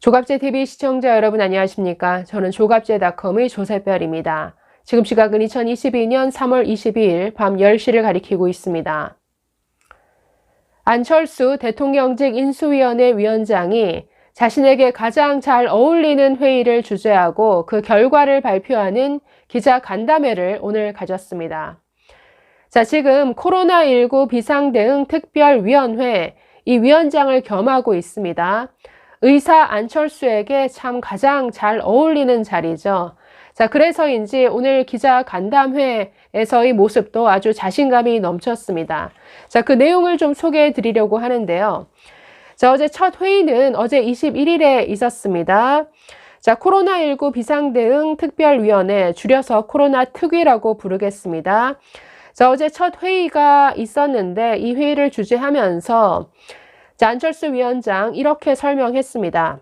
조갑제TV 시청자 여러분 안녕하십니까? 저는 조갑제닷컴의 조세별입니다. 지금 시각은 2022년 3월 22일 밤 10시를 가리키고 있습니다. 안철수 대통령직 인수위원회 위원장이 자신에게 가장 잘 어울리는 회의를 주재하고 그 결과를 발표하는 기자 간담회를 오늘 가졌습니다. 지금 코로나19 비상대응 특별위원회 이 위원장을 겸하고 있습니다. 의사 안철수에게 참 가장 잘 어울리는 자리죠. 그래서인지 오늘 기자 간담회에서의 모습도 아주 자신감이 넘쳤습니다. 그 내용을 좀 소개해 드리려고 하는데요. 어제 첫 회의는 어제 21일에 있었습니다. 코로나19 비상대응 특별위원회, 줄여서 코로나 특위라고 부르겠습니다. 어제 첫 회의가 있었는데 이 회의를 주재하면서 안철수 위원장 이렇게 설명했습니다.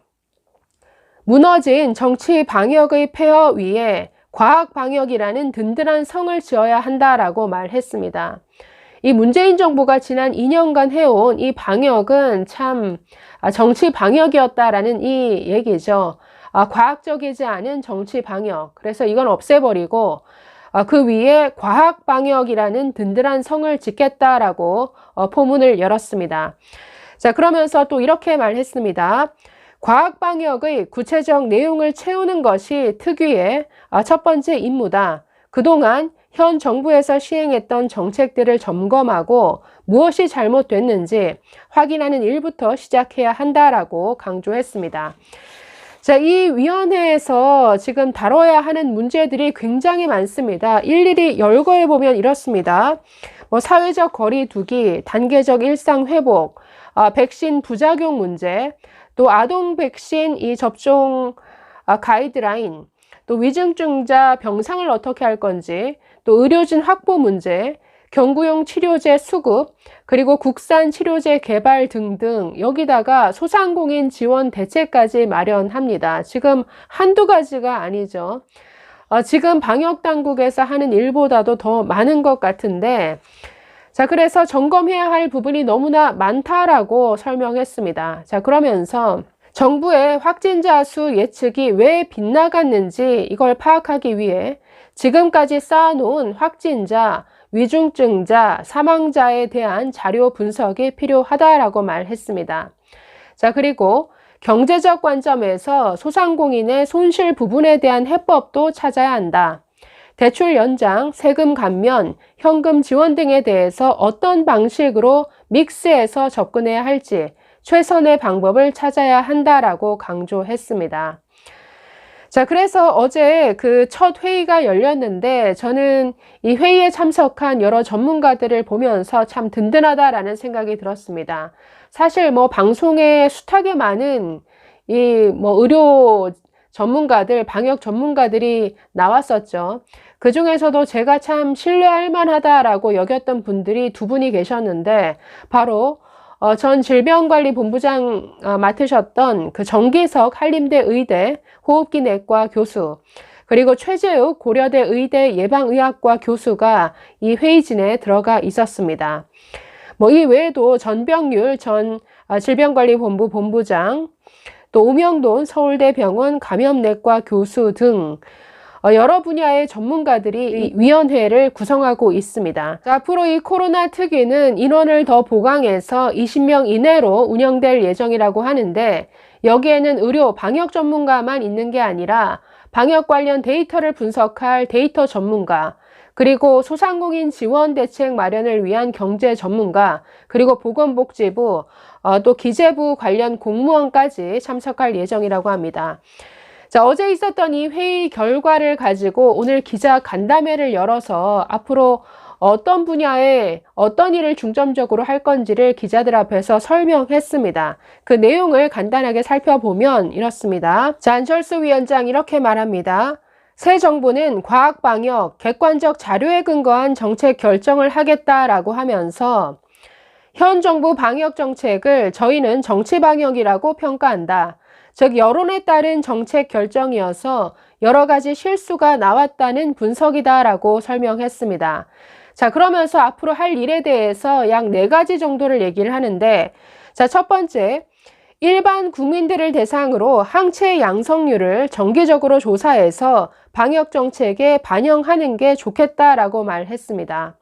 무너진 정치 방역의 폐허 위에 과학 방역이라는 든든한 성을 지어야 한다라고 말했습니다. 이 문재인 정부가 지난 2년간 해온 이 방역은 참 정치 방역이었다라는 이 얘기죠. 과학적이지 않은 정치 방역. 그래서 이건 없애버리고 그 위에 과학 방역이라는 든든한 성을 짓겠다라고 포문을 열었습니다. 그러면서 또 이렇게 말했습니다. 과학 방역의 구체적 내용을 채우는 것이 특위의 첫 번째 임무다. 그동안 현 정부에서 시행했던 정책들을 점검하고 무엇이 잘못됐는지 확인하는 일부터 시작해야 한다라고 강조했습니다. 이 위원회에서 지금 다뤄야 하는 문제들이 굉장히 많습니다. 일일이 열거해 보면 이렇습니다. 사회적 거리 두기, 단계적 일상 회복, 백신 부작용 문제, 또 아동 백신 이 접종 가이드라인, 또 위중증자 병상을 어떻게 할 건지, 또 의료진 확보 문제, 경구용 치료제 수급, 그리고 국산 치료제 개발 등등, 여기다가 소상공인 지원 대책까지 마련합니다. 지금 한두 가지가 아니죠. 지금 방역당국에서 하는 일보다도 더 많은 것 같은데, 그래서 점검해야 할 부분이 너무나 많다라고 설명했습니다. 그러면서 정부의 확진자 수 예측이 왜 빗나갔는지 이걸 파악하기 위해 지금까지 쌓아놓은 확진자, 위중증자, 사망자에 대한 자료 분석이 필요하다라고 말했습니다. 그리고 경제적 관점에서 소상공인의 손실 부분에 대한 해법도 찾아야 한다. 대출 연장, 세금 감면, 현금 지원 등에 대해서 어떤 방식으로 믹스해서 접근해야 할지 최선의 방법을 찾아야 한다라고 강조했습니다. 그래서 어제 그 첫 회의가 열렸는데 저는 이 회의에 참석한 여러 전문가들을 보면서 참 든든하다라는 생각이 들었습니다. 사실 방송에 숱하게 많은 이 의료 전문가들, 방역 전문가들이 나왔었죠. 그 중에서도 제가 참 신뢰할 만하다라고 여겼던 분들이 두 분이 계셨는데 바로 전 질병관리본부장 맡으셨던 그 정기석 한림대 의대 호흡기내과 교수, 그리고 최재욱 고려대 의대 예방의학과 교수가 이 회의진에 들어가 있었습니다. 이 외에도 전병률 전 질병관리본부 본부장, 또 오명돈 서울대병원 감염내과 교수 등 여러 분야의 전문가들이 이 위원회를 구성하고 있습니다. 앞으로 이 코로나 특위는 인원을 더 보강해서 20명 이내로 운영될 예정이라고 하는데 여기에는 의료 방역 전문가만 있는 게 아니라 방역 관련 데이터를 분석할 데이터 전문가, 그리고 소상공인 지원 대책 마련을 위한 경제 전문가, 그리고 보건복지부, 또 기재부 관련 공무원까지 참석할 예정이라고 합니다. 어제 있었던 이 회의 결과를 가지고 오늘 기자 간담회를 열어서 앞으로 어떤 분야에 어떤 일을 중점적으로 할 건지를 기자들 앞에서 설명했습니다. 그 내용을 간단하게 살펴보면 이렇습니다. 안철수 위원장 이렇게 말합니다. 새 정부는 과학 방역, 객관적 자료에 근거한 정책 결정을 하겠다라고 하면서 현 정부 방역 정책을 저희는 정치 방역이라고 평가한다. 즉 여론에 따른 정책 결정이어서 여러 가지 실수가 나왔다는 분석이다라고 설명했습니다. 그러면서 앞으로 할 일에 대해서 약 4가지 정도를 얘기를 하는데 첫 번째, 일반 국민들을 대상으로 항체 양성률을 정기적으로 조사해서 방역 정책에 반영하는 게 좋겠다라고 말했습니다.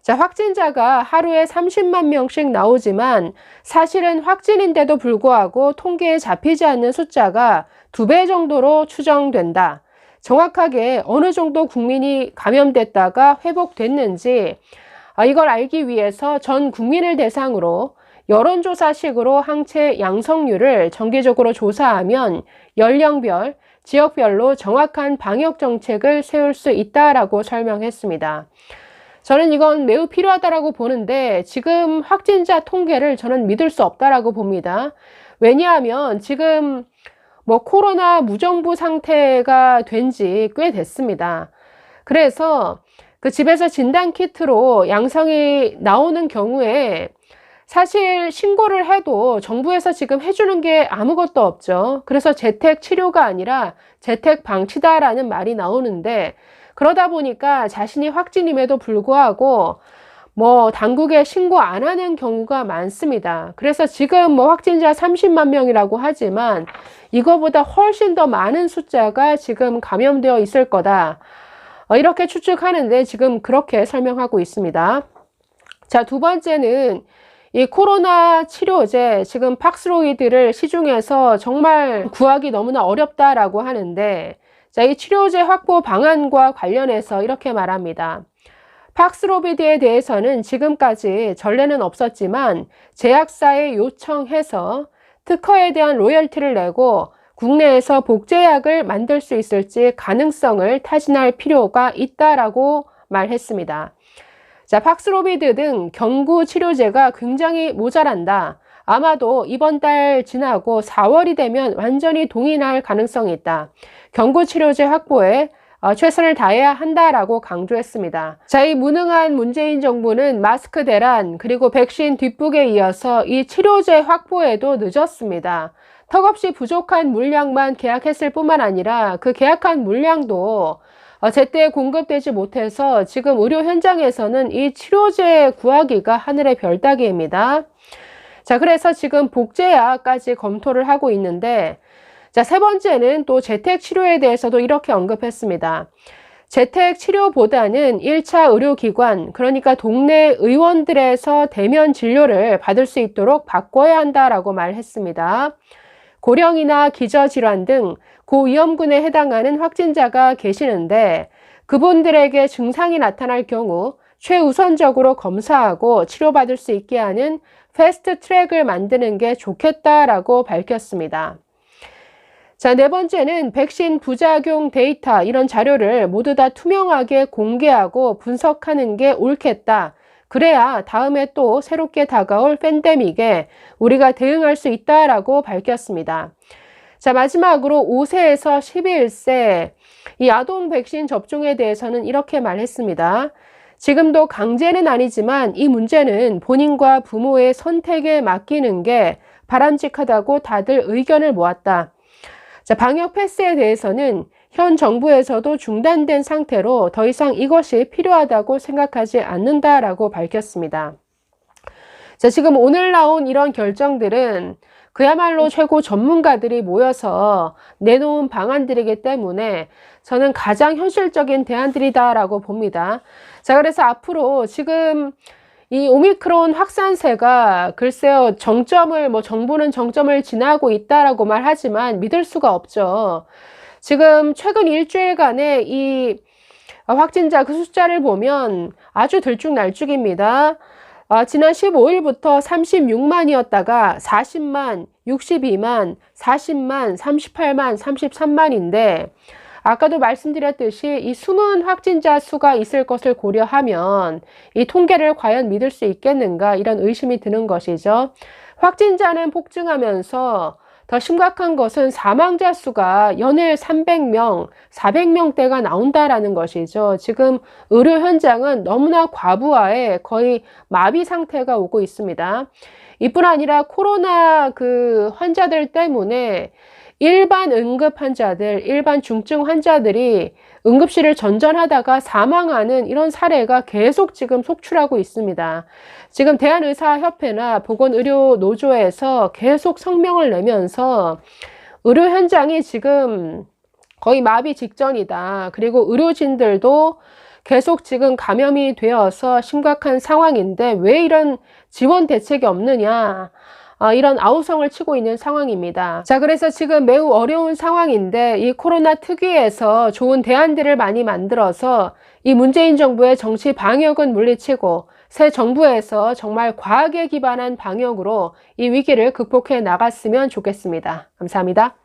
자, 확진자가 하루에 30만 명씩 나오지만 사실은 확진인데도 불구하고 통계에 잡히지 않는 숫자가 2배 정도로 추정된다. 정확하게 어느 정도 국민이 감염됐다가 회복됐는지 이걸 알기 위해서 전 국민을 대상으로 여론조사식으로 항체 양성률을 정기적으로 조사하면 연령별, 지역별로 정확한 방역 정책을 세울 수 있다라고 설명했습니다. 저는 이건 매우 필요하다라고 보는데 지금 확진자 통계를 저는 믿을 수 없다라고 봅니다. 왜냐하면 지금 코로나 무정부 상태가 된 지 꽤 됐습니다. 그래서 그 집에서 진단키트로 양성이 나오는 경우에 사실 신고를 해도 정부에서 지금 해주는 게 아무것도 없죠. 그래서 재택 치료가 아니라 재택 방치다라는 말이 나오는데 그러다 보니까 자신이 확진임에도 불구하고 당국에 신고 안 하는 경우가 많습니다. 그래서 지금 확진자 30만 명이라고 하지만 이거보다 훨씬 더 많은 숫자가 지금 감염되어 있을 거다. 이렇게 추측하는데 지금 그렇게 설명하고 있습니다. 자, 두 번째는 이 코로나 치료제 지금 팍스로이드를 시중에서 정말 구하기 너무나 어렵다라고 하는데 자, 이 치료제 확보 방안과 관련해서 이렇게 말합니다. 팍스로비드에 대해서는 지금까지 전례는 없었지만 제약사에 요청해서 특허에 대한 로열티를 내고 국내에서 복제약을 만들 수 있을지 가능성을 타진할 필요가 있다라고 말했습니다. 자, 팍스로비드 등 경구 치료제가 굉장히 모자란다. 아마도 이번 달 지나고 4월이 되면 완전히 동인할 가능성이 있다. 경구 치료제 확보에 최선을 다해야 한다라고 강조했습니다. 자, 이 무능한 문재인 정부는 마스크 대란 그리고 백신 뒷북에 이어서 이 치료제 확보에도 늦었습니다. 턱없이 부족한 물량만 계약했을 뿐만 아니라 그 계약한 물량도 제때 공급되지 못해서 지금 의료 현장에서는 이 치료제 구하기가 하늘의 별 따기입니다. 자, 그래서 지금 복제약까지 검토를 하고 있는데 자, 세 번째는 또 재택 치료에 대해서도 이렇게 언급했습니다. 재택 치료보다는 1차 의료기관, 그러니까 동네 의원들에서 대면 진료를 받을 수 있도록 바꿔야 한다라고 말했습니다. 고령이나 기저질환 등 고위험군에 해당하는 확진자가 계시는데 그분들에게 증상이 나타날 경우 최우선적으로 검사하고 치료받을 수 있게 하는 패스트 트랙을 만드는 게 좋겠다라고 밝혔습니다. 자, 네 번째는 백신 부작용 데이터 이런 자료를 모두 다 투명하게 공개하고 분석하는 게 옳겠다. 그래야 다음에 또 새롭게 다가올 팬데믹에 우리가 대응할 수 있다라고 밝혔습니다. 자, 마지막으로 5세에서 11세 이 아동 백신 접종에 대해서는 이렇게 말했습니다. 지금도 강제는 아니지만 이 문제는 본인과 부모의 선택에 맡기는 게 바람직하다고 다들 의견을 모았다. 자, 방역 패스에 대해서는 현 정부에서도 중단된 상태로 더 이상 이것이 필요하다고 생각하지 않는다라고 밝혔습니다. 자, 지금 오늘 나온 이런 결정들은 그야말로 최고 전문가들이 모여서 내놓은 방안들이기 때문에 저는 가장 현실적인 대안들이다라고 봅니다. 자, 그래서 앞으로 지금 이 오미크론 확산세가 글쎄요, 정부는 정점을 지나고 있다라고 말하지만 믿을 수가 없죠. 지금 최근 일주일간의 이 확진자 그 숫자를 보면 아주 들쭉날쭉입니다. 지난 15일부터 36만이었다가 40만, 62만, 40만, 38만, 33만인데 아까도 말씀드렸듯이 이 숨은 확진자 수가 있을 것을 고려하면 이 통계를 과연 믿을 수 있겠는가 이런 의심이 드는 것이죠. 확진자는 폭증하면서 더 심각한 것은 사망자 수가 연일 300명, 400명대가 나온다라는 것이죠. 지금 의료 현장은 너무나 과부하에 거의 마비 상태가 오고 있습니다. 이뿐 아니라 코로나 그 환자들 때문에 일반 응급 환자들, 일반 중증 환자들이 응급실을 전전하다가 사망하는 이런 사례가 계속 지금 속출하고 있습니다. 지금 대한의사협회나 보건의료노조에서 계속 성명을 내면서 의료 현장이 지금 거의 마비 직전이다. 그리고 의료진들도 계속 지금 감염이 되어서 심각한 상황인데 왜 이런 지원 대책이 없느냐. 이런 아우성을 치고 있는 상황입니다. 자, 그래서 지금 매우 어려운 상황인데 이 코로나 특위에서 좋은 대안들을 많이 만들어서 이 문재인 정부의 정치 방역은 물리치고 새 정부에서 정말 과학에 기반한 방역으로 이 위기를 극복해 나갔으면 좋겠습니다. 감사합니다.